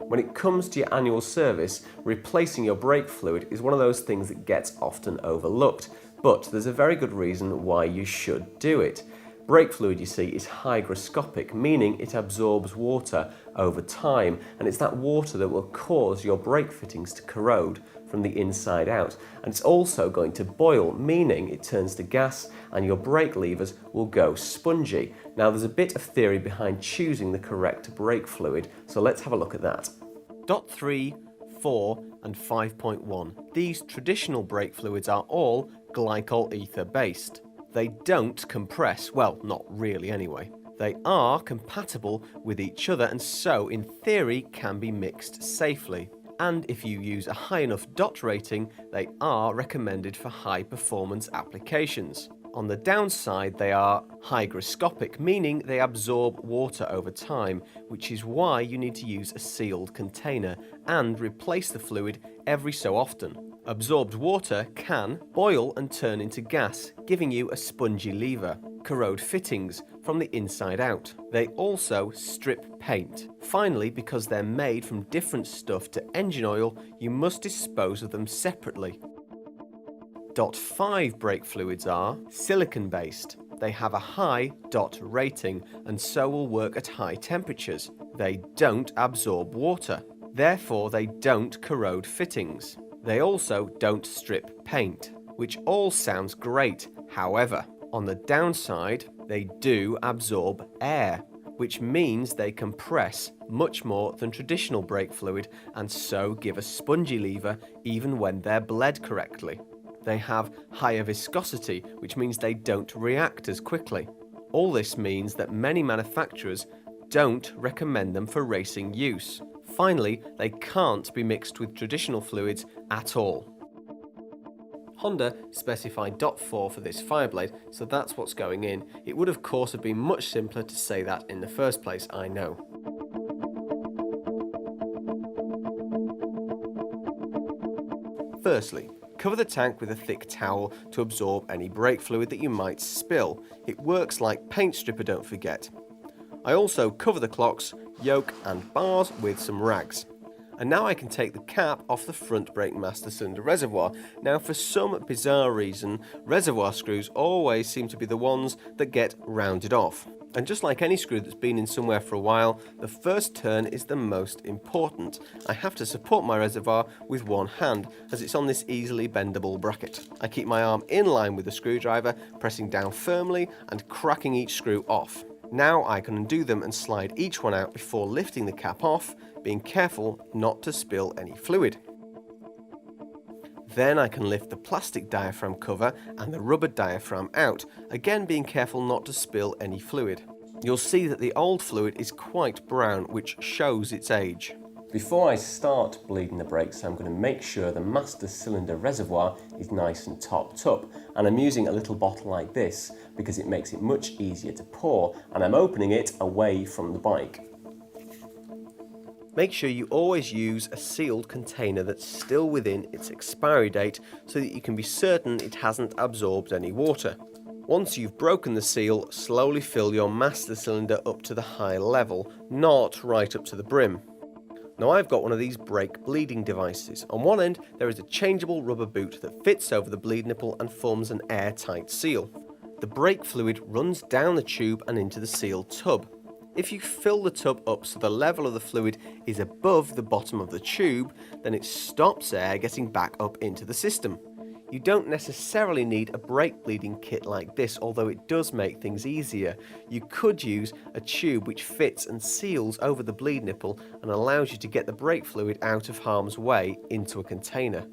When it comes to your annual service, replacing your brake fluid is one of those things that gets often overlooked, but there's a very good reason why you should do it. Brake fluid, you see, is hygroscopic, meaning it absorbs water over time, and it's that water that will cause your brake fittings to corrode from the inside out. And it's also going to boil, meaning it turns to gas and your brake levers will go spongy. Now, there's a bit of theory behind choosing the correct brake fluid, so let's have a look at that. Dot 3, 4 and 5.1. These traditional brake fluids are all glycol ether based. They don't compress, well, not really anyway. They are compatible with each other and so, in theory, can be mixed safely. And if you use a high enough dot rating, they are recommended for high performance applications. On the downside, they are hygroscopic, meaning they absorb water over time, which is why you need to use a sealed container and replace the fluid every so often. Absorbed water can boil and turn into gas, giving you a spongy lever, corrode fittings from the inside out. They also strip paint. Finally, because they're made from different stuff to engine oil, you must dispose of them separately. Dot 5 brake fluids are silicon based. They have a high dot rating and so will work at high temperatures. They don't absorb water, therefore they don't corrode fittings. They also don't strip paint, which all sounds great. However, on the downside, they do absorb air, which means they compress much more than traditional brake fluid and so give a spongy lever even when they're bled correctly. They have higher viscosity, which means they don't react as quickly. All this means that many manufacturers don't recommend them for racing use. Finally, they can't be mixed with traditional fluids at all. Honda specified dot 4 for this Fireblade, so that's what's going in. It would of course have been much simpler to say that in the first place, I know. Firstly, cover the tank with a thick towel to absorb any brake fluid that you might spill. It works like paint stripper, don't forget. I also cover the clocks, yoke and bars with some rags. And now I can take the cap off the front brake master cylinder reservoir. Now, for some bizarre reason, reservoir screws always seem to be the ones that get rounded off. And just like any screw that's been in somewhere for a while, the first turn is the most important. I have to support my reservoir with one hand, as it's on this easily bendable bracket. I keep my arm in line with the screwdriver, pressing down firmly and cracking each screw off. Now I can undo them and slide each one out before lifting the cap off, being careful not to spill any fluid. Then I can lift the plastic diaphragm cover and the rubber diaphragm out, again being careful not to spill any fluid. You'll see that the old fluid is quite brown, which shows its age. Before I start bleeding the brakes, I'm going to make sure the master cylinder reservoir is nice and topped up, and I'm using a little bottle like this because it makes it much easier to pour, and I'm opening it away from the bike. Make sure you always use a sealed container that's still within its expiry date so that you can be certain it hasn't absorbed any water. Once you've broken the seal, slowly fill your master cylinder up to the high level, not right up to the brim. Now, I've got one of these brake bleeding devices. On one end there is a changeable rubber boot that fits over the bleed nipple and forms an airtight seal. The brake fluid runs down the tube and into the sealed tub. If you fill the tub up so the level of the fluid is above the bottom of the tube, then it stops air getting back up into the system. You don't necessarily need a brake bleeding kit like this, although it does make things easier. You could use a tube which fits and seals over the bleed nipple and allows you to get the brake fluid out of harm's way into a container.